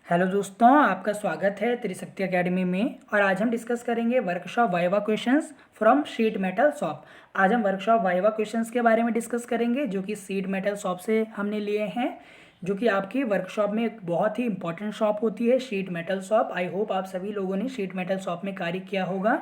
Hello दोस्तों, आपका स्वागत है त्रिशक्ति एकेडमी में। और आज हम डिस्कस करेंगे workshop viva questions from sheet metal shop. आज हम वर्कशॉप वाइवा क्वेश्चंस के बारे में डिस्कस करेंगे जो कि शीट मेटल शॉप से हमने लिए हैं, जो कि आपकी वर्कशॉप में एक बहुत ही इंपॉर्टेंट शॉप होती है sheet metal shop. I hope आप सभी लोगों ने शीट मेटल शॉप में कार्य किया होगा।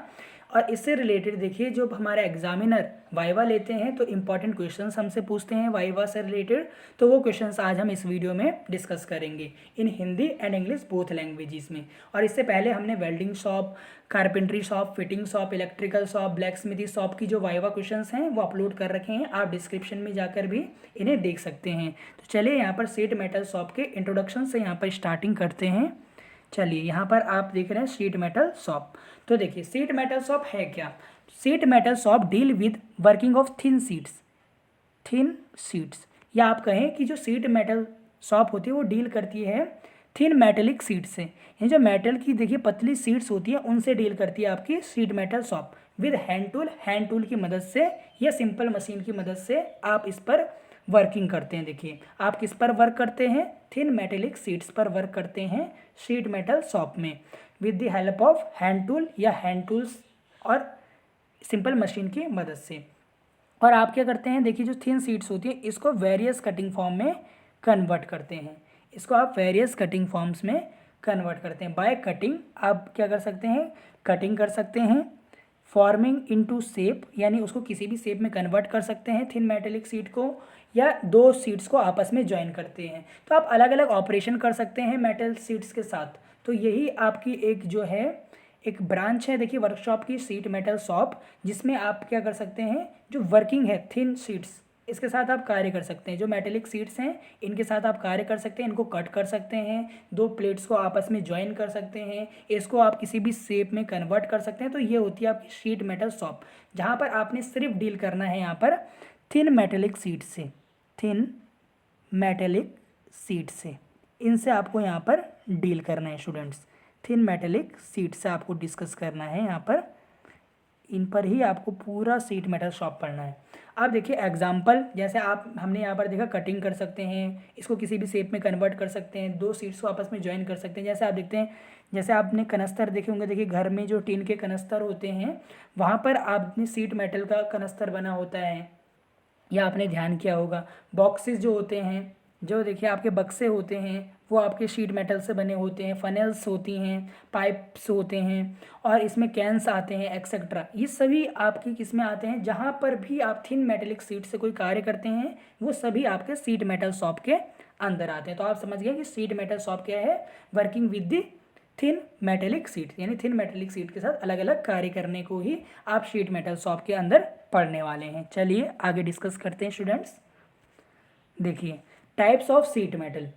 और इससे रिलेटेड देखिए, जो हमारे एग्जामिनर वाइवा लेते हैं तो इंपॉर्टेंट क्वेश्चंस हमसे पूछते हैं वाइवा से रिलेटेड। तो वो क्वेश्चंस आज हम इस वीडियो में डिस्कस करेंगे in Hindi and English both languages में। और इससे पहले हमने welding shop, carpentry shop, fitting shop, electrical shop, black smithy shop की जो वाइवा क्वेश्चंस हैं वो अपलोड कर रखे हैं। आप डिस्क्रिप्शन में जाकर भी इन्हें देख सकते हैं। तो चलिए यहाँ पर शीट मेटल शॉप के इंट्रोडक्शन से यहाँ पर स्टार्टिंग करते हैं। चलिए यहाँ पर आप देख रहे हैं शीट मेटल शॉप। तो देखिए शीट मेटल शॉप है क्या। Sheet metal shop deal with working of thin sheets, या आप कहें कि जो शीट मेटल शॉप होती है वो डील करती है थिन मेटेलिक शीट से। ये जो मेटल की देखिए पतली शीट्स होती है उनसे डील करती है आपकी sheet metal shop. With hand tool की मदद से या सिंपल मशीन की मदद से आप इस पर वर्किंग करते हैं। देखिए आप किस पर वर्क करते हैं, थिन मेटेलिक शीट्स पर वर्क करते हैं शीट मेटल शॉप में with the help of hand tool या हैंड टूल्स और सिंपल मशीन की मदद से। और आप क्या करते हैं, देखिए जो थिन शीट्स होती है इसको वेरियस कटिंग फॉर्म में कन्वर्ट करते हैं। इसको आप वेरियस कटिंग फॉर्म्स में कन्वर्ट करते हैं। बाय कटिंग आप क्या कर सकते हैं, कटिंग कर सकते हैं। फॉर्मिंग इनटू शेप, यानी उसको किसी भी शेप में कन्वर्ट कर सकते हैं थिन मेटेलिक शीट को, या दो शीट्स को आपस में ज्वाइन करते हैं। तो आप अलग अलग ऑपरेशन कर सकते हैं मेटल शीट्स के साथ। तो यही आपकी एक जो है एक ब्रांच है देखिए वर्कशॉप की, शीट मेटल शॉप, जिसमें आप क्या कर सकते हैं, जो वर्किंग है थिन शीट्स इसके साथ आप कार्य कर सकते हैं। जो मेटेलिक शीट्स हैं इनके साथ आप कार्य कर सकते हैं, इनको कट कर सकते हैं, दो प्लेट्स को आपस में ज्वाइन कर सकते हैं, इसको आप किसी भी शेप में कन्वर्ट कर सकते हैं। तो ये होती है आपकी शीट मेटल शॉप, जहाँ पर आपने सिर्फ डील करना है यहाँ पर थिन मेटेलिक शीट से, थिन मेटेलिक शीट से। इनसे आपको यहाँ पर डील करना है स्टूडेंट्स। थिन मेटेलिक शीट से आपको डिस्कस करना है यहाँ पर, इन पर ही आपको पूरा शीट मेटल शॉप पढ़ना है। आप देखिए एग्जाम्पल, जैसे आप हमने यहाँ पर देखा कटिंग कर सकते हैं, इसको किसी भी शेप में कन्वर्ट कर सकते हैं, दो शीट्स को आपस में ज्वाइन कर सकते हैं। जैसे आप देखते हैं, जैसे आपने कनस्तर देखे होंगे, देखिए घर में जो टीन के कनस्तर होते हैं वहाँ पर आपने शीट मेटल का कनस्तर बना होता है, या आपने ध्यान किया होगा। बॉक्सेस जो होते हैं, जो देखिए आपके बक्से होते हैं वो आपके शीट मेटल से बने होते हैं। फनल्स होती हैं, पाइप्स होते हैं, और इसमें कैंस आते हैं एक्सेट्रा। ये सभी आपकी किस में आते हैं, जहाँ पर भी आप थिन मेटेलिक शीट से कोई कार्य करते हैं वो सभी आपके शीट मेटल शॉप के अंदर आते हैं। तो आप समझ गए कि शीट मेटल शॉप क्या है, working with the thin metallic sheet, यानी थिन मेटेलिक शीट के साथ अलग अलग कार्य करने को ही आप शीट मेटल शॉप के अंदर पढ़ने वाले हैं। चलिए आगे डिस्कस करते हैं स्टूडेंट्स। देखिए टाइप्स ऑफ शीट मेटल,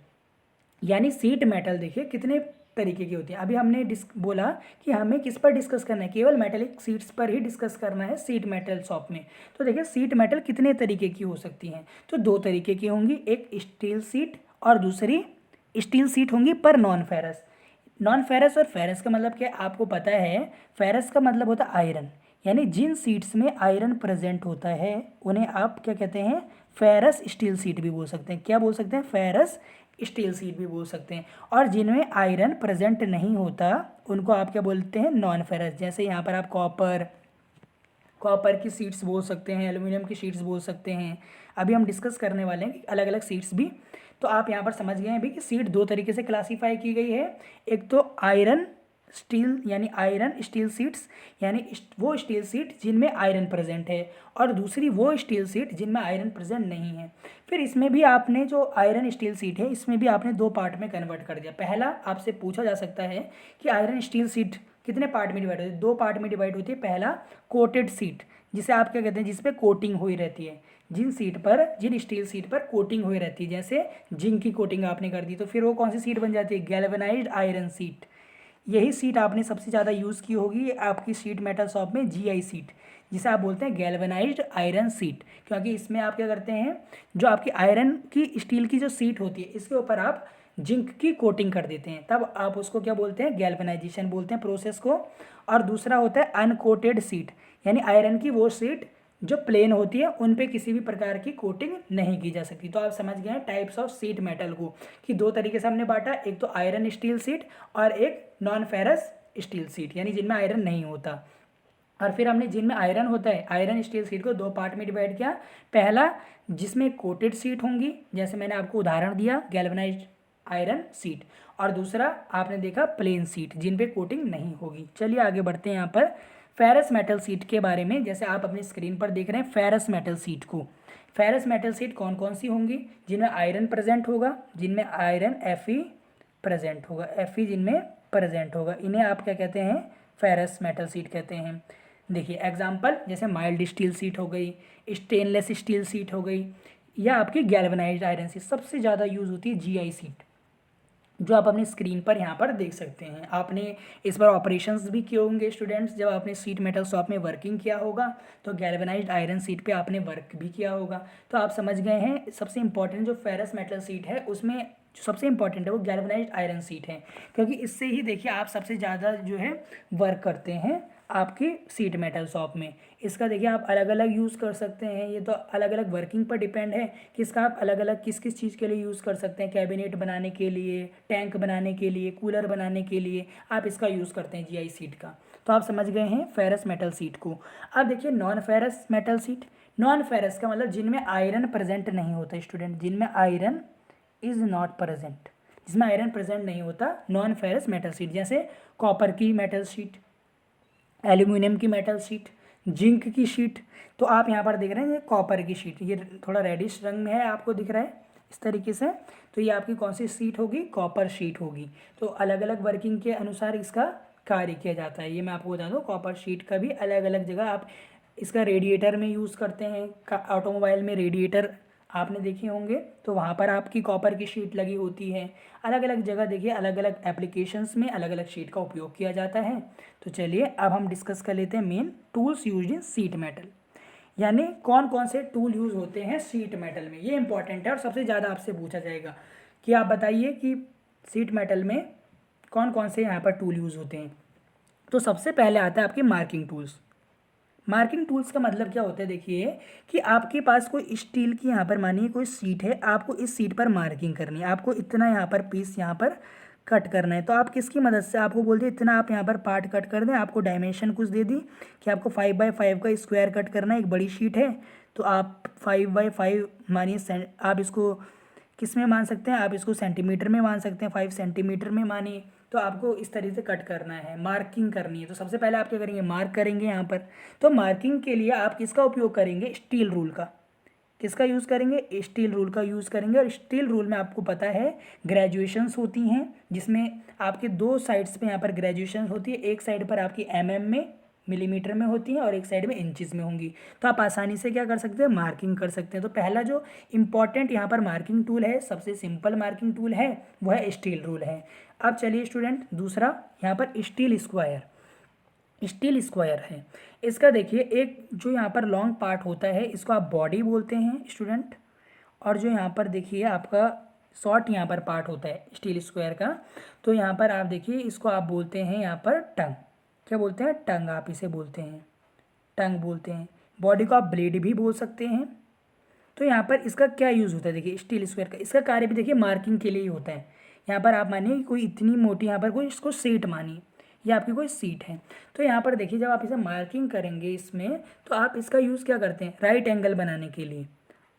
यानी शीट मेटल देखिए कितने तरीके की होती है। अभी हमने बोला कि हमें किस पर डिस्कस करना है, केवल मेटेलिक शीट्स पर ही डिस्कस करना है शीट मेटल शॉप में। तो देखिए शीट मेटल कितने तरीके की हो सकती हैं, तो दो तरीके की होंगी, एक स्टील शीट और दूसरी स्टील शीट होंगी पर नॉन फेरस। नॉन फेरस और फेरस का मतलब क्या है आपको पता है। फेरस का मतलब होता है आयरन, यानी जिन सीट्स में आयरन प्रेजेंट होता है उन्हें आप क्या कहते हैं, फेरस स्टील शीट भी बोल सकते हैं। क्या बोल सकते हैं, फेरस स्टील शीट भी बोल सकते हैं। और जिनमें आयरन प्रेजेंट नहीं होता उनको आप क्या बोलते हैं, नॉन फेरस। जैसे यहाँ पर आप कॉपर की शीट्स बोल सकते हैं, एल्यूमिनियम की शीट्स बोल सकते हैं। अभी हम डिस्कस करने वाले हैं अलग अलग शीट्स भी। तो आप यहाँ पर समझ गए हैं भी कि शीट दो तरीके से क्लासीफाई की गई है। एक तो आयरन स्टील, यानी आयरन स्टील शीट्स, यानी वो स्टील शीट जिनमें आयरन प्रेजेंट है, और दूसरी वो स्टील शीट जिनमें आयरन प्रेजेंट नहीं है। फिर इसमें भी आपने जो आयरन स्टील शीट है इसमें भी आपने दो पार्ट में कन्वर्ट कर दिया। पहला आपसे पूछा जा सकता है कि आयरन स्टील शीट कितने पार्ट में डिवाइड होती है, दो पार्ट में डिवाइड होती है। पहला कोटेड शीट, जिसे आप क्या कहते हैं, जिस पे कोटिंग हुई रहती है, जिन स्टील शीट पर कोटिंग हुई रहती है, जैसे जिंक की कोटिंग आपने कर दी तो फिर वो कौन सी शीट बन जाती है, गैल्वेनाइज्ड आयरन शीट। यही सीट आपने सबसे ज़्यादा यूज़ की होगी आपकी शीट मेटल शॉप में, जीआई सीट, जिसे आप बोलते हैं गैल्वेनाइज्ड आयरन सीट। क्योंकि इसमें आप क्या करते हैं, जो आपकी आयरन की स्टील की जो सीट होती है इसके ऊपर आप जिंक की कोटिंग कर देते हैं, तब आप उसको क्या बोलते हैं, गैल्वेनाइजेशन बोलते हैं प्रोसेस को। और दूसरा होता है अनकोटेड सीट, यानी आयरन की वो सीट जो प्लेन होती है उन पे किसी भी प्रकार की कोटिंग नहीं की जा सकती। तो आप समझ गए हैं टाइप्स ऑफ शीट मेटल को, कि दो तरीके से हमने बांटा, एक तो आयरन स्टील शीट और एक नॉन फेरस स्टील शीट, यानी जिनमें आयरन नहीं होता। और फिर हमने जिनमें आयरन होता है आयरन स्टील शीट को दो पार्ट में डिवाइड किया। पहला जिसमें कोटेड शीट होंगी, जैसे मैंने आपको उदाहरण दिया गैल्वेनाइज्ड आयरन शीट, और दूसरा आपने देखा प्लेन शीट जिन पे कोटिंग नहीं होगी। चलिए आगे बढ़ते हैं यहाँ पर फेरस मेटल शीट के बारे में। जैसे आप अपनी स्क्रीन पर देख रहे हैं फेरस मेटल शीट को, फेरस मेटल शीट कौन कौन सी होंगी? जिनमें आयरन प्रेजेंट होगा, जिनमें आयरन Fe प्रेजेंट होगा, Fe जिनमें प्रेजेंट होगा, इन्हें आप क्या कहते हैं? फेरस मेटल शीट कहते हैं। देखिए एग्जांपल, जैसे माइल्ड स्टील शीट हो गई, स्टेनलेस स्टील शीट हो गई, या आपकी गैल्वेनाइज्ड आयरन शीट। सबसे ज़्यादा यूज़ होती है GI शीट, जो आप अपनी स्क्रीन पर यहाँ पर देख सकते हैं। आपने इस पर ऑपरेशंस भी किए होंगे स्टूडेंट्स, जब आपने शीट मेटल शॉप में वर्किंग किया होगा तो गैल्वेनाइज्ड आयरन शीट पे आपने वर्क भी किया होगा। तो आप समझ गए हैं सबसे इंपॉर्टेंट जो फेरस मेटल शीट है उसमें जो सबसे इंपॉर्टेंट है वो गैल्वेनाइज्ड आयरन शीट है, क्योंकि इससे ही देखिए आप सबसे ज़्यादा जो है वर्क करते हैं आपकी शीट मेटल शॉप में। इसका देखिए आप अलग अलग यूज़ कर सकते हैं, ये तो अलग अलग वर्किंग पर डिपेंड है कि इसका आप अलग अलग किस किस चीज़ के लिए यूज़ कर सकते हैं। कैबिनेट बनाने के लिए, टैंक बनाने के लिए, कूलर बनाने के लिए आप इसका यूज़ करते हैं GI शीट का। तो आप समझ गए हैं फेरस मेटल शीट को। अब देखिए non ferrous metal sheet. Non ferrous का मतलब जिनमें आयरन प्रेजेंट नहीं होता स्टूडेंट, जिनमें आयरन इज नॉट प्रेजेंट, जिसमें आयरन प्रेजेंट नहीं होता, नॉन फेरस मेटल शीट। जैसे कॉपर की मेटल शीट, एल्यूमिनियम की मेटल शीट, जिंक की शीट। तो आप यहाँ पर देख रहे हैं ये कॉपर की शीट, ये थोड़ा रेडिश रंग में है, आपको दिख रहा है इस तरीके से। तो ये आपकी कौन सी शीट होगी? कॉपर शीट होगी। तो अलग अलग वर्किंग के अनुसार इसका कार्य किया जाता है। ये मैं आपको बता दूँ, कॉपर शीट का भी अलग अलग जगह आप इसका रेडिएटर में यूज़ करते हैं। ऑटोमोबाइल में रेडिएटर आपने देखे होंगे, तो वहाँ पर आपकी कॉपर की शीट लगी होती है। अलग अलग जगह देखिए अलग अलग एप्लीकेशंस में अलग अलग शीट का उपयोग किया जाता है। तो चलिए अब हम डिस्कस कर लेते हैं main tools use in sheet metal, यानी कौन कौन से टूल यूज़ होते हैं शीट मेटल में। ये इंपॉर्टेंट है और सबसे ज़्यादा आपसे पूछा जाएगा कि आप बताइए कि शीट मेटल में कौन कौन से यहाँ पर टूल यूज़ होते हैं। तो सबसे पहले आता है आपके मार्किंग टूल्स। मार्किंग टूल्स का मतलब क्या होता है? देखिए कि आपके पास कोई स्टील की यहाँ पर मानिए कोई सीट है, आपको इस सीट पर मार्किंग करनी है, आपको इतना यहाँ पर पीस यहाँ पर कट करना है। तो आप किसकी मदद से, आपको बोल दिए इतना आप यहाँ पर पार्ट कट कर दें, आपको डायमेंशन कुछ दे दी कि आपको 5x5 का स्क्वायर कट करना है, एक बड़ी शीट है तो आप 5x5 मानिए, आप इसको किस में मान सकते हैं? आप इसको सेंटीमीटर में मान सकते हैं, 5 सेंटीमीटर में मानिए। तो आपको इस तरीके से कट करना है, मार्किंग करनी है। तो सबसे पहले आप क्या करेंगे? मार्क करेंगे यहाँ पर। तो मार्किंग के लिए आप किसका उपयोग करेंगे? स्टील रूल का। किसका यूज़ करेंगे? स्टील रूल का यूज़ करेंगे। और स्टील रूल में आपको पता है ग्रेजुएशंस होती हैं, जिसमें आपके दो साइड्स पे यहाँ पर ग्रेजुएशंस होती है। एक साइड पर आपकी में मिलीमीटर में होती है और एक साइड में इंचेस में होंगी। तो आप आसानी से क्या कर सकते हैं? मार्किंग कर सकते हैं। तो पहला जो इंपॉर्टेंट यहाँ पर मार्किंग टूल है, सबसे सिंपल मार्किंग टूल है, वो है स्टील रूल है। अब चलिए स्टूडेंट दूसरा यहाँ पर स्टील स्क्वायर। स्टील स्क्वायर है, इसका देखिए एक जो यहाँ पर लॉन्ग पार्ट होता है इसको आप बॉडी बोलते हैं स्टूडेंट, और जो यहाँ पर देखिए आपका शॉर्ट यहाँ पर पार्ट होता है स्टील स्क्वायर का, तो यहाँ पर आप देखिए इसको आप बोलते हैं यहाँ पर टंग। क्या बोलते हैं? टंग, आप इसे बोलते हैं, टंग बोलते हैं। बॉडी को आप ब्लेड भी बोल सकते हैं। तो यहाँ पर इसका क्या यूज़ होता है? देखिए स्टील स्क्वायर का इसका कार्य भी देखिए मार्किंग के लिए ही होता है। यहाँ पर आप मानिए कोई इतनी मोटी यहाँ पर कोई इसको सीट मानिए, ये आपकी कोई सीट है। तो यहाँ पर देखिए जब आप इसे मार्किंग करेंगे इसमें, तो आप इसका यूज़ क्या करते हैं? राइट एंगल बनाने के लिए।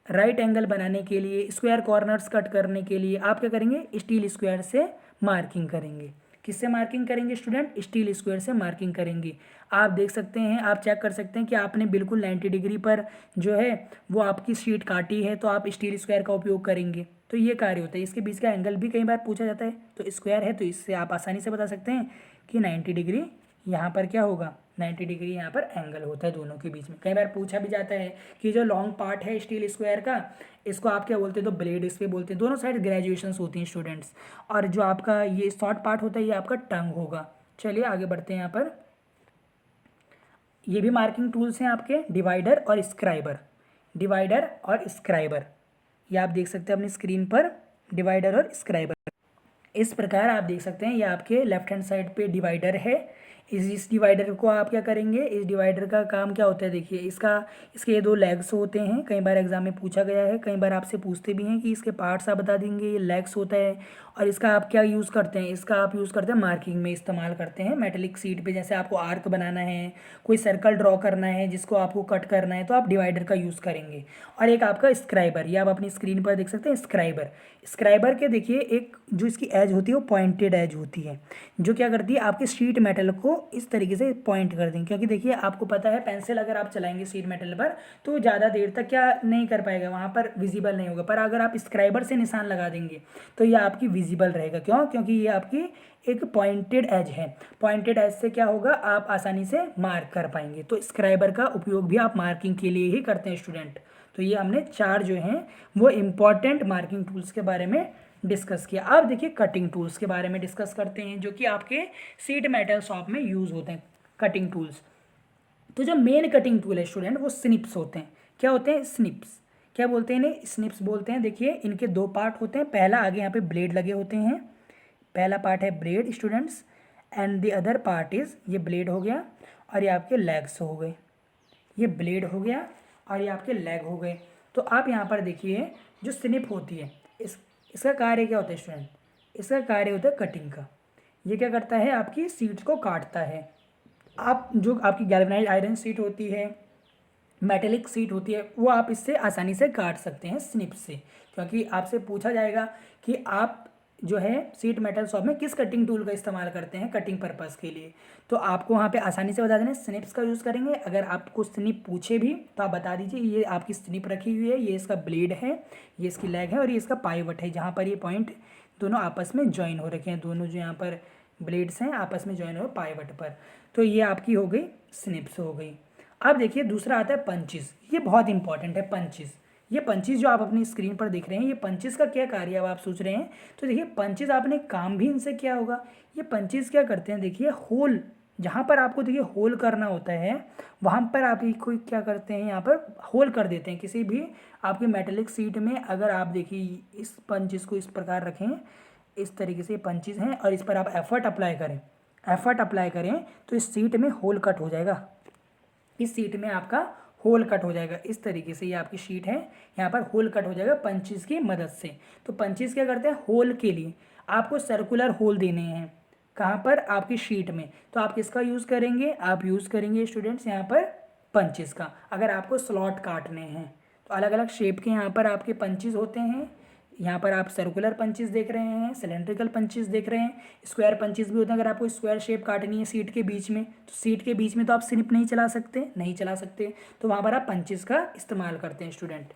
राइट एंगल बनाने के लिए, स्क्वायर कॉर्नर्स कट करने के लिए आप क्या करेंगे? स्टील स्क्वायर से मार्किंग करेंगे। किससे मार्किंग करेंगे स्टूडेंट? स्टील स्क्वायर से मार्किंग करेंगे। आप देख सकते हैं, आप चेक कर सकते हैं कि आपने बिल्कुल 90 डिग्री पर जो है वो आपकी शीट काटी है, तो आप स्टील स्क्वायर का उपयोग करेंगे। तो ये कार्य होता है। इसके बीच का एंगल भी कई बार पूछा जाता है, तो स्क्वायर है तो इससे आप आसानी से बता सकते हैं कि 90 डिग्री यहाँ पर क्या होगा? 90 डिग्री यहाँ पर एंगल होता है दोनों के बीच में। कई बार पूछा भी जाता है कि जो लॉन्ग पार्ट है स्टील स्क्वायर का, इसको आप क्या बोलते हैं? तो ब्लेड इस पे बोलते हैं। दोनों साइड ग्रेजुएशंस होती हैं स्टूडेंट्स। और जो आपका ये शॉर्ट पार्ट होता है ये आपका टंग होगा। चलिए आगे बढ़ते हैं। यहाँ पर ये भी मार्किंग टूल्स हैं आपके, डिवाइडर और स्क्राइबर। डिवाइडर और स्क्राइबर ये आप देख सकते हैं अपनी स्क्रीन पर, डिवाइडर और स्क्राइबर। इस प्रकार आप देख सकते हैं ये आपके लेफ्ट हैंड साइड पे डिवाइडर है, इस डिवाइडर को आप क्या करेंगे, इस डिवाइडर का काम क्या होता है, देखिए इसके ये 2 लेग्स होते हैं, कई बार एग्जाम में पूछा गया है, कई बार आपसे पूछते भी हैं कि इसके पार्ट्स आप बता देंगे, ये लेग्स होता है। और इसका आप क्या यूज़ करते हैं, इसका आप यूज़ करते हैं मार्किंग में इस्तेमाल करते हैं मेटेलिक शीट पे। जैसे आपको आर्क बनाना है, कोई सर्कल ड्रॉ करना है जिसको आपको कट करना है, तो आप डिवाइडर का यूज़ करेंगे। और एक आपका स्क्राइबर, ये आप अपनी स्क्रीन पर देख सकते हैं स्क्राइबर के देखिए एक जो इसकी एज होती है वो पॉइंटेड एज होती है, जो क्या करती है आपके शीट मेटल को इस तरीके से पॉइंट कर देंगे। क्योंकि देखिए आपको पता है पेंसिल अगर आप चलाएंगे शीट मेटल पर तो ज़्यादा देर तक क्या नहीं कर पाएगा, वहाँ पर विजिबल नहीं होगा। पर अगर आप स्क्राइबर से निशान लगा देंगे तो ये आपकी विजिबल रहेगा। क्यों? क्योंकि ये आपकी एक पॉइंटेड एज है। पॉइंटेड एज से क्या होगा, आप आसानी से मार्क कर पाएंगे। तो स्क्राइबर का उपयोग भी आप मार्किंग के लिए ही करते हैं स्टूडेंट। तो ये हमने 4 जो हैं वो इम्पॉर्टेंट मार्किंग टूल्स के बारे में डिस्कस किया। अब देखिए कटिंग टूल्स के बारे में डिस्कस करते हैं, जो कि आपके शीट मेटल शॉप में यूज़ होते हैं कटिंग टूल्स। तो जो मेन कटिंग टूल है स्टूडेंट वो स्निप्स होते हैं। क्या होते हैं? स्निप्स। क्या बोलते हैं इन्हें? स्निप्स बोलते हैं। देखिए इनके 2 पार्ट होते हैं। पहला आगे यहाँ पे ब्लेड लगे होते हैं, पहला पार्ट है blade students, and the other part is, ये ब्लेड हो गया और ये आपके लेग्स हो गए, ये ब्लेड हो गया और ये आपके लेग हो गए। तो आप यहाँ पर देखिए जो स्निप होती है इसका कार्य क्या होता है स्टूडेंट? इसका कार्य होता है कटिंग का। ये क्या करता है, आपकी शीट्स को काटता है। आप जो आपकी गैल्वेनाइज्ड आयरन शीट होती है, मेटेलिक शीट होती है, वो आप इससे आसानी से काट सकते हैं स्निप से। क्योंकि आपसे पूछा जाएगा कि आप जो है शीट मेटल शॉप में किस कटिंग टूल का इस्तेमाल करते हैं कटिंग पर्पज़ के लिए, तो आपको वहाँ पे आसानी से बता देना स्निप्स का यूज़ करेंगे। अगर आपको स्निप पूछे भी तो आप बता दीजिए ये आपकी स्निप रखी हुई है, ये इसका ब्लेड है, ये इसकी लेग है और ये इसका पाइवट है, जहाँ पर ये पॉइंट दोनों आपस में ज्वाइन हो रखे हैं। दोनों जो यहाँ पर ब्लेड्स हैं आपस में ज्वाइन हो पाइवट पर। तो ये आपकी हो गई स्निप्स हो गई। अब देखिए दूसरा आता है पंचेस। ये बहुत इंपॉर्टेंट है पंचेस। ये पंचेस जो आप अपनी स्क्रीन पर देख रहे हैं, ये पंचेस का क्या कार्य है, अब आप सोच रहे हैं। तो देखिए पंचेस आपने काम भी इनसे क्या होगा, ये पंचेस क्या करते हैं, देखिए होल, जहाँ पर आपको देखिए होल करना होता है वहाँ पर आप कोई क्या करते हैं, यहाँ पर होल कर देते हैं किसी भी आपकी मेटेलिक शीट में। अगर आप देखिए इस पंचेस को इस प्रकार रखें, इस तरीके से पंचेस हैं और इस पर आप एफर्ट अप्लाई करें तो इस शीट में होल कट हो जाएगा, इस शीट में आपका होल कट हो जाएगा। इस तरीके से ये आपकी शीट है, यहाँ पर होल कट हो जाएगा पंचेस की मदद से। तो पंचेस क्या करते हैं, होल के लिए आपको सर्कुलर होल देने हैं। कहाँ पर? आपकी शीट में। तो आप किसका यूज़ करेंगे, आप यूज़ करेंगे स्टूडेंट्स यहाँ पर पंचेस का। अगर आपको स्लॉट काटने हैं तो अलग अलग शेप के यहाँ पर आपके पंचेस होते हैं। यहाँ पर आप सर्कुलर पंचेस देख रहे हैं, सिलेंड्रिकल पंचेस देख रहे हैं, स्क्वायर पंचेस भी होते हैं। अगर आपको स्क्वायर शेप काटनी है सीट के बीच में, तो सीट के बीच में तो आप स्निप नहीं चला सकते, तो वहाँ पर आप पंचेस का इस्तेमाल करते हैं स्टूडेंट।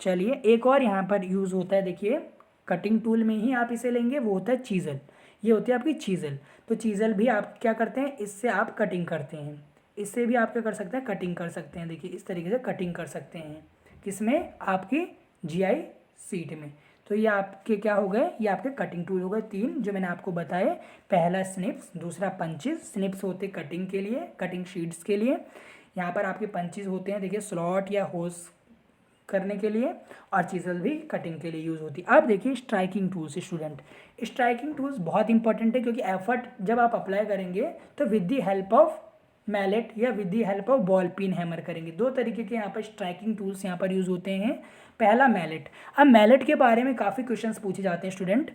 चलिए एक और यहाँ पर यूज़ होता है, देखिए कटिंग टूल में ही आप इसे लेंगे, वो होता है चीज़ल। ये होती है आपकी चीज़ल। तो चीज़ल भी आप क्या करते हैं, इससे आप कटिंग करते हैं, इससे भी आप क्या कर सकते हैं, कटिंग कर सकते हैं। देखिए इस तरीके से कटिंग कर सकते हैं, किसमें? आपकी जीआई सीट में। तो ये आपके क्या हो गए, ये आपके कटिंग टूल हो गए 3 जो मैंने आपको बताए। पहला स्निप्स, दूसरा पंचेस। स्निप्स होते कटिंग के लिए, कटिंग शीट्स के लिए। यहाँ पर आपके पंचेस होते हैं देखिए स्लॉट या होस करने के लिए, और चीज़ल भी कटिंग के लिए यूज़ होती है। अब देखिए striking tools student. Striking tools बहुत इंपॉर्टेंट है, क्योंकि एफर्ट जब आप अप्लाई करेंगे तो with the help of mallet या with the help of ball peen hammer करेंगे। 2 तरीके के यहाँ पर स्ट्राइकिंग टूल्स यहाँ पर यूज़ होते हैं। पहला मैलेट। अब मैलेट के बारे में काफ़ी क्वेश्चंस पूछे जाते हैं स्टूडेंट।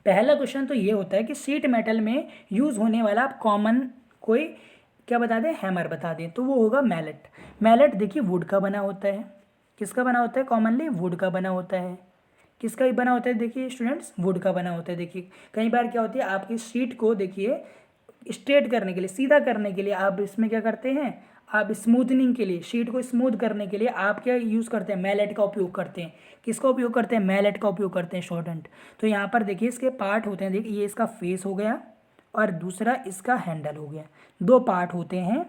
पहला क्वेश्चन तो ये होता है कि शीट मेटल में यूज़ होने वाला आप कॉमन कोई क्या बता दें, हैमर बता दें, तो वो होगा मैलेट। मैलेट देखिए वुड का बना होता है। किसका बना होता है? कॉमनली वुड का बना होता है। किसका बना होता है? देखिए स्टूडेंट्स वुड का बना होता है। देखिए कई बार क्या होती है, आपकी शीट को देखिए स्ट्रेट करने के लिए, सीधा करने के लिए आप इसमें क्या करते हैं, आप स्मूथनिंग के लिए, शीट को स्मूथ करने के लिए आप क्या यूज़ करते हैं, मैलेट का उपयोग करते हैं। किसका उपयोग करते हैं? मैलेट का उपयोग करते हैं स्टूडेंट। तो यहाँ पर देखिए इसके पार्ट होते हैं, देखिए ये इसका फेस हो गया और दूसरा इसका हैंडल हो गया। 2 पार्ट होते हैं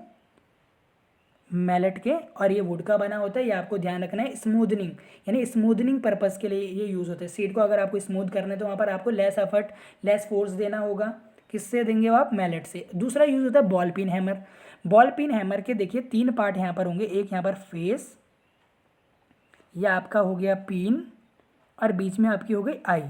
मैलेट के, और ये वुड का बना होता है। ये आपको ध्यान रखना है, स्मूथनिंग यानी स्मूथनिंग पर्पज़ के लिए ये यूज़ होता है। सीट को अगर आपको स्मूथ करना है तो वहाँ पर आपको लेस एफर्ट, लेस फोर्स देना होगा। किससे देंगे वो आप? मैलेट से। दूसरा यूज़ होता है ball peen hammer. Ball peen hammer के देखिए 3 पार्ट यहाँ पर होंगे। एक यहाँ पर फेस, यह आपका हो गया पिन, और बीच में आपकी हो गई आई।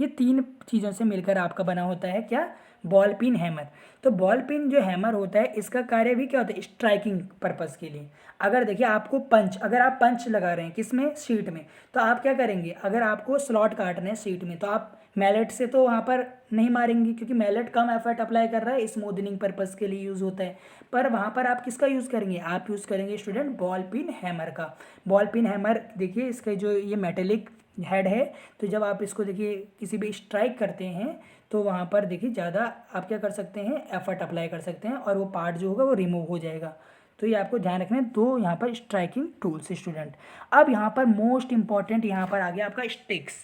ये 3 चीज़ों से मिलकर आपका बना होता है क्या, बॉल पिन हैमर। तो बॉल पिन जो हैमर होता है इसका कार्य भी क्या होता है, स्ट्राइकिंग पर्पस के लिए। अगर देखिए आपको पंच, अगर आप पंच लगा रहे हैं किसमें, शीट में, तो आप क्या करेंगे, अगर आपको स्लॉट काटना है शीट में तो आप मैलेट से तो वहाँ पर नहीं मारेंगे, क्योंकि मैलेट कम एफर्ट अप्लाई कर रहा है, स्मूदनिंग पर्पस के लिए यूज़ होता है। पर वहाँ पर आप किसका यूज़ करेंगे, आप यूज़ करेंगे स्टूडेंट बॉल पिन हैमर का। बॉल पिन हैमर देखिए इसका जो ये मेटेलिक हेड है, तो जब आप इसको देखिए किसी भी स्ट्राइक करते हैं तो वहाँ पर देखिए ज़्यादा आप क्या कर सकते हैं, एफर्ट अप्लाई कर सकते हैं और वो पार्ट जो होगा वो रिमूव हो जाएगा। तो ये आपको ध्यान रखना है। दो यहाँ पर स्ट्राइकिंग टूल्स स्टूडेंट। अब यहाँ पर मोस्ट इंपॉर्टेंट यहाँ पर आ गया आपका स्टिक्स।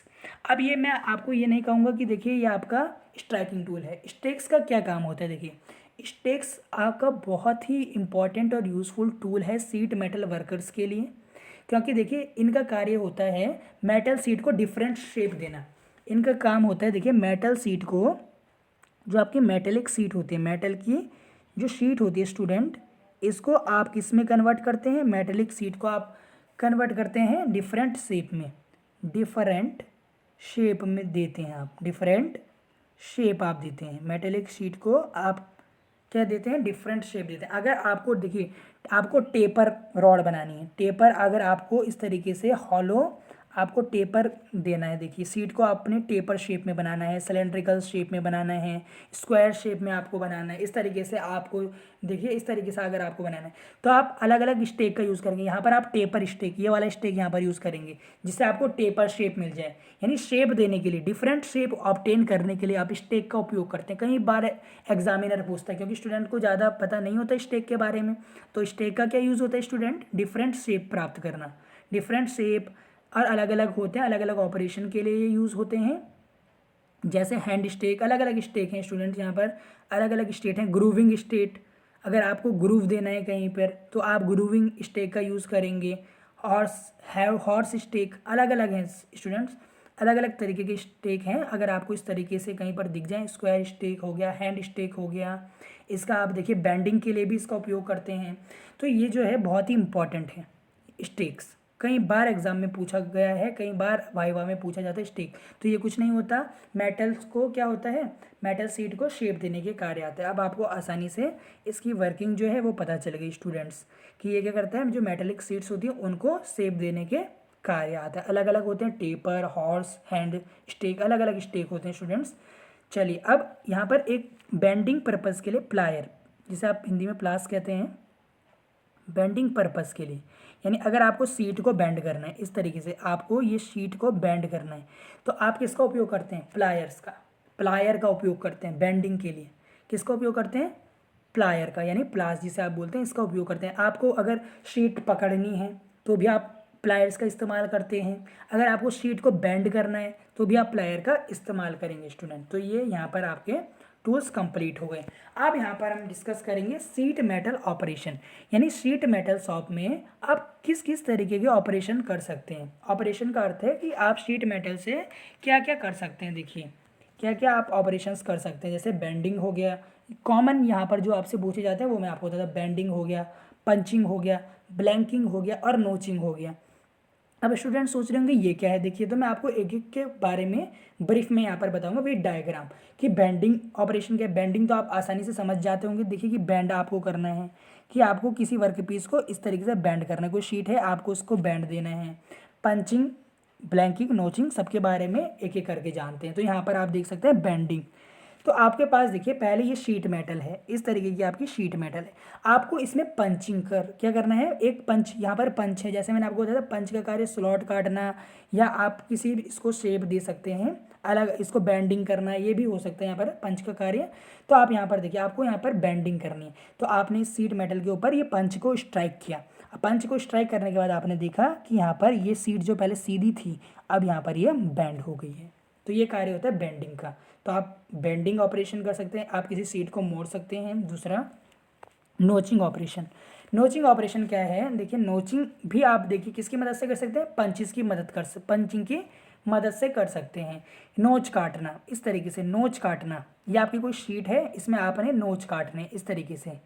अब ये मैं आपको ये नहीं कहूँगा कि देखिए ये आपका स्ट्राइकिंग टूल है, स्टिक्स का क्या काम होता है। देखिए स्टिक्स आपका बहुत ही इंपॉर्टेंट और यूज़फुल टूल है सीट मेटल वर्कर्स के लिए, क्योंकि देखिए इनका कार्य होता है मेटल सीट को डिफरेंट शेप देना। इनका काम होता है देखिए मेटल सीट को, जो आपकी मेटेलिक सीट होती है, मेटल की जो शीट होती है स्टूडेंट, इसको आप किस में कन्वर्ट करते हैं, मेटेलिक सीट को आप कन्वर्ट करते हैं डिफरेंट शेप में, डिफरेंट शेप में देते हैं आप, डिफरेंट शेप आप देते हैं मेटेलिक शीट को, आप क्या देते हैं, डिफरेंट शेप देते हैं। अगर आपको देखिए आपको टेपर रॉड बनानी है, टेपर अगर आपको इस तरीके से हॉलो आपको टेपर देना है, देखिए सीट को आपने टेपर शेप में बनाना है, सिलेंड्रिकल शेप में बनाना है, स्क्वायर शेप में आपको बनाना है, इस तरीके से आपको देखिए इस तरीके से अगर आपको बनाना है तो आप अलग अलग स्टेक का यूज़ करेंगे। यहाँ पर आप टेपर स्टेक, ये वाला स्टेक यहाँ पर यूज़ करेंगे जिससे आपको टेपर शेप मिल जाए, यानी शेप देने के लिए, डिफरेंट शेप ऑब्टेन करने के लिए आप स्टेक का उपयोग करते हैं। कई बार एग्जामिनर पूछता है, क्योंकि स्टूडेंट को ज़्यादा पता नहीं होता स्टेक के बारे में, तो स्टेक का क्या यूज़ होता है स्टूडेंट, डिफरेंट शेप प्राप्त करना, डिफरेंट शेप और अलग अलग होते हैं, अलग अलग ऑपरेशन के लिए ये यूज़ होते हैं। जैसे हैंड स्टेक, अलग अलग स्टेक हैं स्टूडेंट, यहाँ पर अलग अलग स्टेट हैं। ग्रूविंग स्टेट, अगर आपको ग्रूव देना है कहीं पर तो आप ग्रूविंग स्टेक का यूज़ करेंगे। हॉर्स स्टेक, अलग अलग हैं स्टूडेंट्स, अलग अलग तरीके के स्टेक हैं। अगर आपको इस तरीके से कहीं पर दिख जाए, स्क्वायर स्टेक हो गया, हैंड स्टेक हो गया, इसका आप देखिए बैंडिंग के लिए भी इसका उपयोग करते हैं। तो ये जो है बहुत ही इंपॉर्टेंट है स्टेक्स, कई बार एग्जाम में पूछा गया है, कई बार वाइवा में पूछा जाता है स्टिक। तो ये कुछ नहीं होता, मेटल्स को क्या होता है, मेटल सीट को शेप देने के कार्य आता है। अब आपको आसानी से इसकी वर्किंग जो है वो पता चल गई स्टूडेंट्स, कि ये क्या करता है, जो मेटेलिक सीट्स होती हैं उनको शेप देने के कार्य आता है। अलग अलग होते हैं, टेपर, हॉर्स, हैंड स्टेक, अलग अलग स्टेक होते हैं स्टूडेंट्स। चलिए अब यहाँ पर एक बेंडिंग पर्पज़ के लिए प्लायर, जिसे आप हिंदी में प्लास कहते हैं, बेंडिंग पर्पस के लिए, यानी अगर आपको सीट को बेंड करना है, इस तरीके से आपको ये शीट को बेंड करना है तो आप किसका उपयोग करते हैं, प्लायर्स का, प्लायर का उपयोग करते हैं बेंडिंग के लिए। किसका उपयोग करते हैं, प्लायर का, यानी प्लास जिसे आप बोलते हैं, इसका उपयोग करते हैं। आपको अगर शीट पकड़नी है तो भी आप प्लायर्स का इस्तेमाल करते हैं, अगर आपको शीट को बेंड करना है तो भी आप प्लायर का इस्तेमाल करेंगे स्टूडेंट। तो ये यहाँ पर आपके टूल्स कंप्लीट हो गए। अब यहाँ पर हम डिस्कस करेंगे सीट मेटल ऑपरेशन, यानी सीट मेटल शॉप में आप किस किस तरीके के ऑपरेशन कर सकते हैं। ऑपरेशन का अर्थ है कि आप शीट मेटल से क्या क्या कर सकते हैं। देखिए क्या क्या आप ऑपरेशंस कर सकते हैं, जैसे बेंडिंग हो गया, कॉमन यहाँ पर जो आपसे पूछे जाते हैं वो मैं आपको बताता हूँ। बेंडिंग हो गया, पंचिंग हो गया, ब्लैंकिंग हो गया और नोचिंग हो गया। अब स्टूडेंट सोच रहे होंगे ये क्या है, देखिए तो मैं आपको एक एक के बारे में ब्रीफ में यहाँ पर बताऊंगा विद डायग्राम, कि बेंडिंग ऑपरेशन क्या है। बेंडिंग तो आप आसानी से समझ जाते होंगे, देखिए कि बेंड आपको करना है, कि आपको किसी वर्क पीस को इस तरीके से बेंड करना है, कोई शीट है आपको उसको बेंड देना है। पंचिंग, ब्लैंकिंग, नोचिंग, सबके बारे में एक एक करके जानते हैं। तो यहाँ पर आप देख सकते हैं बेंडिंग। तो आपके पास देखिए पहले ये शीट मेटल है, इस तरीके की आपकी शीट मेटल है, आपको इसमें पंचिंग कर क्या करना है, एक पंच, यहाँ पर पंच है, जैसे मैंने आपको बताया था पंच का कार्य स्लॉट काटना, या आप किसी भी इसको शेप दे सकते हैं, अलग इसको बेंडिंग करना, ये भी हो सकता है यहाँ पर पंच का कार्य। तो आप यहाँ पर देखिए आपको यहाँ पर बेंडिंग करनी है, तो आपने इस शीट मेटल के ऊपर ये पंच को स्ट्राइक किया। पंच को स्ट्राइक करने के बाद आपने देखा कि यहाँ पर ये शीट जो पहले सीधी थी अब यहाँ पर ये बेंड हो गई है, तो ये कार्य होता है बेंडिंग का। तो आप बेंडिंग ऑपरेशन कर सकते हैं, आप किसी सीट को मोड़ सकते हैं। दूसरा नोचिंग ऑपरेशन, नोचिंग ऑपरेशन क्या है, देखिए नोचिंग भी आप देखिए किसकी मदद से कर सकते हैं, पंचिस की मदद कर पंचिंग की मदद से कर सकते हैं। नोच काटना, इस तरीके से नोच काटना, या आपकी कोई शीट है इसमें आपने नोच काटने, इस तरीके से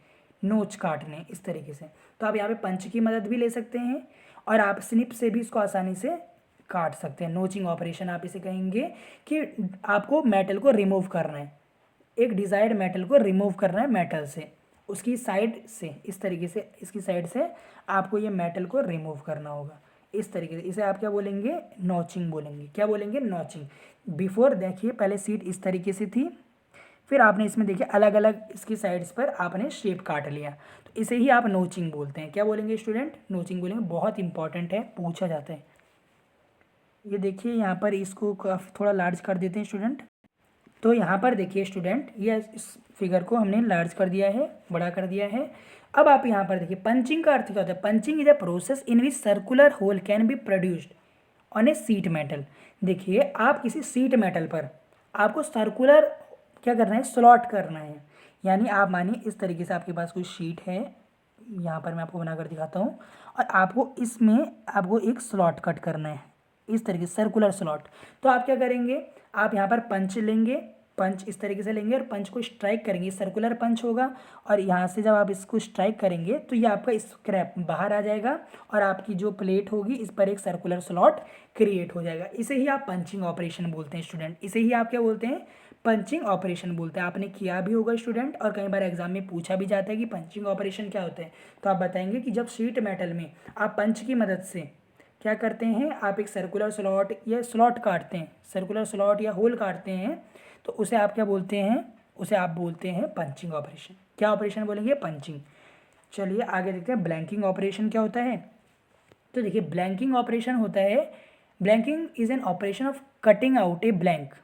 नोच काटने, इस तरीके से। तो आप यहाँ पे पंच की मदद भी ले सकते हैं और आप स्निप से भी इसको आसानी से काट सकते हैं। नोचिंग ऑपरेशन आप इसे कहेंगे कि आपको मेटल को रिमूव करना है, एक डिज़ायर्ड मेटल को रिमूव करना है मेटल से, उसकी साइड से, इस तरीके से इसकी साइड से आपको ये मेटल को रिमूव करना होगा इस तरीके से। इसे आप क्या बोलेंगे? नॉचिंग बोलेंगे। क्या बोलेंगे? नॉचिंग। बिफोर देखिए पहले सीट इस तरीके से थी, फिर आपने इसमें देखिए अलग अलग इसकी साइड्स पर आपने शेप काट लिया, तो इसे ही आप नोचिंग बोलते हैं। क्या बोलेंगे स्टूडेंट? नोचिंग बोलेंगे। बहुत इंपॉर्टेंट है, पूछा जाता है। ये देखिए यहाँ पर इसको थोड़ा लार्ज कर देते हैं स्टूडेंट। तो यहाँ पर देखिए स्टूडेंट, ये इस फिगर को हमने लार्ज कर दिया है, बड़ा कर दिया है। अब आप यहाँ पर देखिए पंचिंग का अर्थ क्या होता है? Punching is a process in which circular hole can be produced on a sheet metal. देखिए आप किसी सीट मेटल पर आपको सर्कुलर क्या करना है? स्लॉट करना है। यानी आप मानिए इस तरीके से आपके पास कोई शीट है, यहाँ पर मैं आपको बनाकर दिखाता हूँ, और आपको इसमें आपको एक स्लॉट कट करना है इस तरीके से, सर्कुलर स्लॉट। तो आप क्या करेंगे? आप यहाँ पर पंच लेंगे, पंच इस तरीके से लेंगे और पंच को स्ट्राइक करेंगे, सर्कुलर पंच होगा। और यहाँ से जब आप इसको स्ट्राइक करेंगे तो ये आपका स्क्रैप बाहर आ जाएगा और आपकी जो प्लेट होगी इस पर एक सर्कुलर स्लॉट क्रिएट हो जाएगा। इसे ही आप पंचिंग ऑपरेशन बोलते हैं स्टूडेंट। इसे ही आप क्या बोलते हैं? पंचिंग ऑपरेशन बोलते हैं। आपने किया भी होगा स्टूडेंट, और कई बार एग्जाम में पूछा भी जाता है कि पंचिंग ऑपरेशन क्या होता है। तो आप बताएंगे कि जब शीट मेटल में आप पंच की मदद से क्या करते हैं? आप एक सर्कुलर स्लॉट या स्लॉट काटते हैं, सर्कुलर स्लॉट या होल काटते हैं, तो उसे आप क्या बोलते हैं? उसे आप बोलते हैं पंचिंग ऑपरेशन। क्या ऑपरेशन बोलेंगे? पंचिंग। चलिए आगे देखते हैं ब्लैंकिंग ऑपरेशन क्या होता है। तो देखिए ब्लैंकिंग ऑपरेशन होता है, blanking is an operation of cutting out a blank.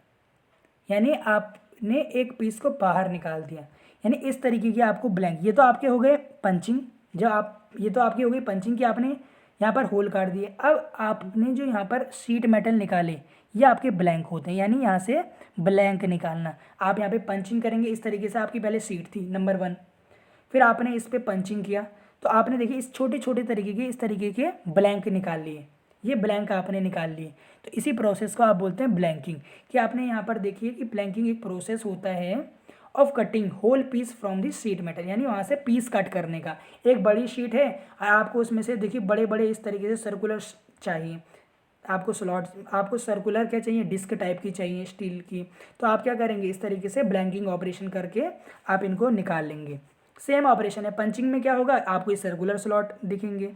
यानी आपने एक पीस को बाहर निकाल दिया, यानी इस तरीके की आपको ब्लैंक। ये तो आपके हो गए पंचिंग, जो आप ये तो आपकी हो गई पंचिंग कि आपने यहाँ पर होल काट दिए। अब आपने जो यहाँ पर शीट मेटल निकाले ये आपके ब्लैंक होते हैं, यानी यहाँ से ब्लैंक निकालना। आप यहाँ पे पंचिंग करेंगे इस तरीके से, आपकी पहले शीट थी नंबर 1, फिर आपने इस पर पंचिंग किया तो आपने देखिए इस छोटे छोटे तरीके के इस तरीके के ब्लैंक निकाल लिए, ये ब्लैंक आपने निकाल लिए। तो इसी प्रोसेस को आप बोलते हैं ब्लैंकिंग। कि आपने यहाँ पर देखिए कि ब्लैंकिंग एक प्रोसेस होता है of cutting hole piece from the sheet metal, यानी वहाँ से पीस कट करने का। एक बड़ी शीट है और आपको उसमें से देखिए बड़े बड़े इस तरीके से सर्कुलर चाहिए, आपको स्लॉट, आपको सर्कुलर क्या चाहिए? डिस्क टाइप की चाहिए स्टील की। तो आप क्या करेंगे? इस तरीके से ब्लैंकिंग ऑपरेशन करके आप इनको निकाल लेंगे। सेम ऑपरेशन है पंचिंग में। क्या होगा? आपको ये सर्कुलर स्लॉट दिखेंगे।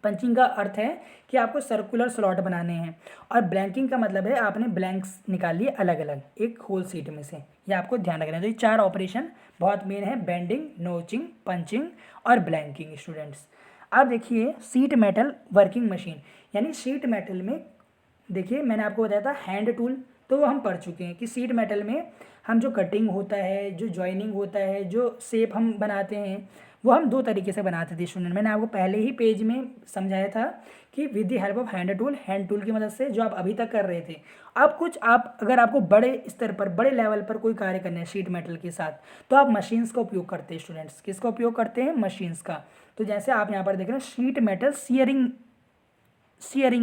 पंचिंग का अर्थ है कि आपको सर्कुलर स्लॉट बनाने हैं, और ब्लैंकिंग का मतलब है आपने ब्लैंक्स निकाल लिए अलग अलग एक होल सीट में से। ये आपको ध्यान रखना है। तो ये 4 ऑपरेशन बहुत मेन है, बेंडिंग, नोचिंग, पंचिंग और ब्लैंकिंग स्टूडेंट्स। अब देखिए सीट मेटल वर्किंग मशीन, यानी शीट मेटल में देखिए मैंने आपको बताया था हैंड टूल, तो वो हम पढ़ चुके हैं कि सीट मेटल में हम जो कटिंग होता है, जो जॉइनिंग होता है, जो शेप हम बनाते हैं, वो हम 2 तरीके से बनाते थे स्टूडेंट। मैंने आपको पहले ही पेज में समझाया था कि with the help of hand tool की मदद से, जो आप अभी तक कर रहे थे। अब कुछ आप अगर आपको बड़े स्तर पर, बड़े लेवल पर कोई कार्य करना है शीट मेटल के साथ, तो आप मशीन्स का उपयोग करते हैं स्टूडेंट्स। किसका उपयोग करते हैं? मशीन्स का। तो जैसे आप यहाँ पर देख रहे हैं sheet metal sharing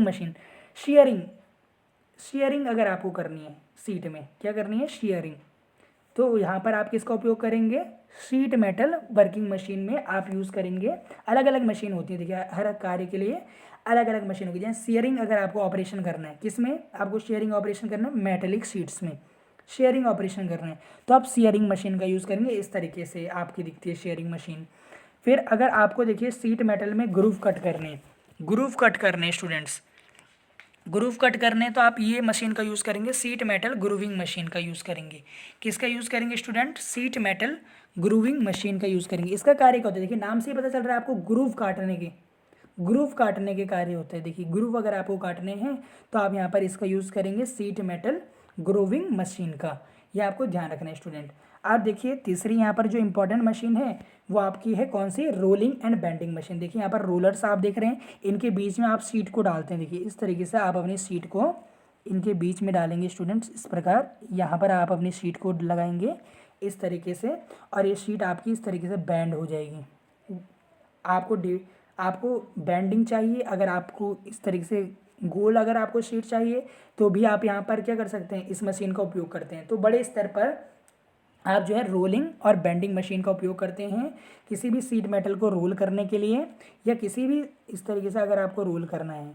machine, sharing अगर आपको करनी है सीट में, क्या करनी है? शेयरिंग। तो यहाँ पर आप किसका उपयोग करेंगे? शीट मेटल वर्किंग मशीन में आप यूज़ करेंगे। अलग अलग मशीन होती है, देखिए हर कार्य के लिए अलग अलग मशीन होगी। जैसे शेयरिंग अगर आपको ऑपरेशन करना है, किस में आपको शेयरिंग ऑपरेशन करना है? मेटेलिक शीट्स में शेयरिंग ऑपरेशन करना है, तो आप शेयरिंग मशीन का यूज़ करेंगे। इस तरीके से आपकी दिखती है शेयरिंग मशीन। फिर अगर आपको देखिए सीट मेटल में ग्रूव कट करने स्टूडेंट्स, ग्रूव कट करने, तो आप ये मशीन का यूज़ करेंगे, सीट मेटल ग्रूविंग मशीन का यूज़ करेंगे। किसका यूज़ करेंगे student? Seat metal grooving machine का यूज़ करेंगे। इसका कार्य क्या होता है? देखिए नाम से ही पता चल रहा है आपको, ग्रूव काटने के कार्य होते हैं। देखिए ग्रूव अगर आपको काटने हैं तो आप यहाँ पर इसका यूज़ करेंगे, सीट मेटल ग्रूविंग मशीन का। ये आपको ध्यान रखना है स्टूडेंट। आप देखिए तीसरी यहाँ पर जो इंपॉर्टेंट मशीन है वो आपकी है कौन सी? Rolling and bending machine. देखिए यहाँ पर रोलर्स आप देख रहे हैं, इनके बीच में आप सीट को डालते हैं। देखिए इस तरीके से आप अपनी सीट को इनके बीच में डालेंगे स्टूडेंट्स। इस प्रकार यहाँ पर आप अपनी सीट को लगाएंगे इस तरीके से, और ये सीट आपकी इस तरीके से बैंड हो जाएगी। आपको बैंडिंग चाहिए, अगर आपको इस तरीके से गोल अगर आपको सीट चाहिए तो भी आप यहाँ पर क्या कर सकते हैं? इस मशीन का उपयोग करते हैं। तो बड़े स्तर पर आप जो है रोलिंग और बेंडिंग मशीन का उपयोग करते हैं किसी भी सीट मेटल को रोल करने के लिए, या किसी भी इस तरीके से अगर आपको रोल करना है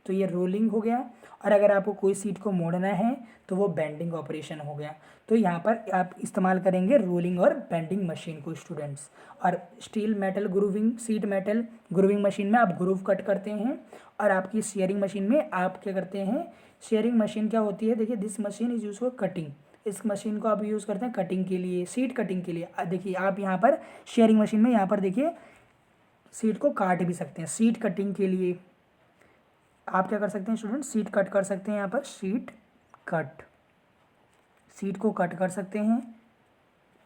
तो ये रोलिंग हो गया, और अगर आपको कोई सीट को मोड़ना है तो वो बेंडिंग ऑपरेशन हो गया। तो यहाँ पर आप इस्तेमाल करेंगे रोलिंग और बेंडिंग मशीन को स्टूडेंट्स। और steel metal grooving, seat metal grooving machine में आप ग्रूव कट करते हैं, और आपकी शेयरिंग मशीन में आप क्या करते हैं, शेयरिंग मशीन क्या होती है, देखिए this machine is use for cutting, इस मशीन को आप यूज़ करते हैं कटिंग के लिए, सीट कटिंग के लिए। देखिए आप यहाँ पर शेयरिंग मशीन में यहाँ पर देखिए सीट को काट भी सकते हैं, सीट कटिंग के लिए आप क्या कर सकते हैं स्टूडेंट, सीट कट कर सकते हैं, यहाँ पर सीट कट, सीट को कट कर सकते हैं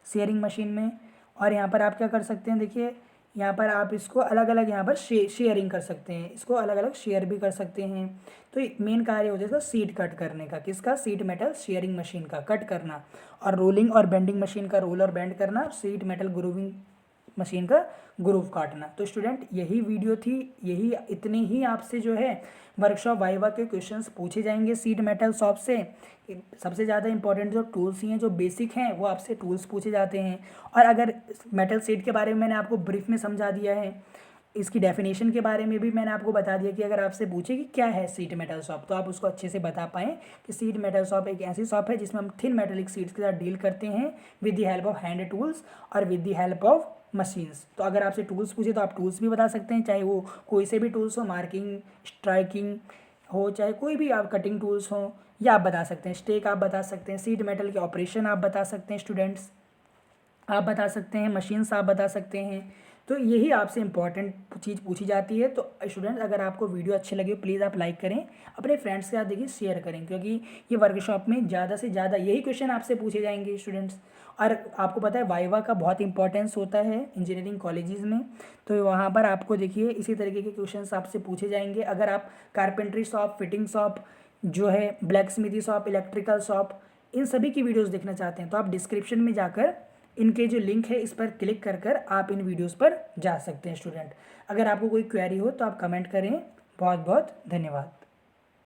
शेयरिंग मशीन में। और यहाँ पर आप क्या कर सकते हैं, देखिए यहाँ पर आप इसको अलग अलग यहाँ पर शेयरिंग कर सकते हैं, इसको अलग अलग शेयर भी कर सकते हैं। तो मेन कार्य हो जाएगा सीट कट करने का, किसका, सीट मेटल शेयरिंग मशीन का कट करना, और रोलिंग और बेंडिंग मशीन का रोल और बेंड करना, सीट मेटल ग्रूविंग मशीन का ग्रूव काटना। तो स्टूडेंट यही वीडियो थी, यही इतने ही आपसे जो है वर्कशॉप वाइवा के क्वेश्चंस पूछे जाएंगे सीट मेटल शॉप से। सबसे ज़्यादा इंपॉर्टेंट जो टूल्स ही हैं, जो बेसिक हैं, वो आपसे टूल्स पूछे जाते हैं। और अगर मेटल सीट के बारे में मैंने आपको ब्रीफ में समझा दिया है, इसकी डेफिनेशन के बारे में भी मैंने आपको बता दिया कि अगर आपसे पूछे कि क्या है सीट मेटल शॉप, तो आप उसको अच्छे से बता पाएँ कि सीट मेटल शॉप एक ऐसी शॉप है जिसमें हम थिन मेटेलिक सीट्स के साथ डील करते हैं with the help of hand tools और with the help of machines. तो अगर आपसे टूल्स पूछे तो आप टूल्स भी बता सकते हैं, चाहे वो कोई से भी टूल्स हो, मार्किंग, स्ट्राइकिंग हो, चाहे कोई भी आप कटिंग टूल्स हो, या आप बता सकते हैं स्टेक, आप बता सकते हैं सीट मेटल के ऑपरेशन, आप बता सकते हैं स्टूडेंट्स, आप बता सकते हैं मशीन्स, आप बता सकते हैं। तो यही आपसे इंपॉर्टेंट चीज़ पूछी जाती है। तो स्टूडेंट्स अगर आपको वीडियो अच्छी लगी प्लीज़ आप लाइक करें, अपने फ्रेंड्स के साथ देखिए शेयर करें, क्योंकि ये वर्कशॉप में ज़्यादा से ज़्यादा यही क्वेश्चन आपसे पूछे जाएंगे स्टूडेंट्स। और आपको पता है वाइवा का बहुत इंपॉर्टेंस होता है इंजीनियरिंग कॉलेजेस में, तो वहाँ पर आपको देखिए इसी तरीके के क्वेश्चन आपसे पूछे जाएंगे। अगर आप कारपेंट्री शॉप, फिटिंग शॉप, जो है black smithy shop, electrical shop, इन सभी की वीडियोज़ देखना चाहते हैं तो आप डिस्क्रिप्शन में जाकर इनके जो लिंक है इस पर क्लिक कर कर आप इन वीडियोस पर जा सकते हैं स्टूडेंट। अगर आपको कोई क्वेरी हो तो आप कमेंट करें। बहुत बहुत धन्यवाद।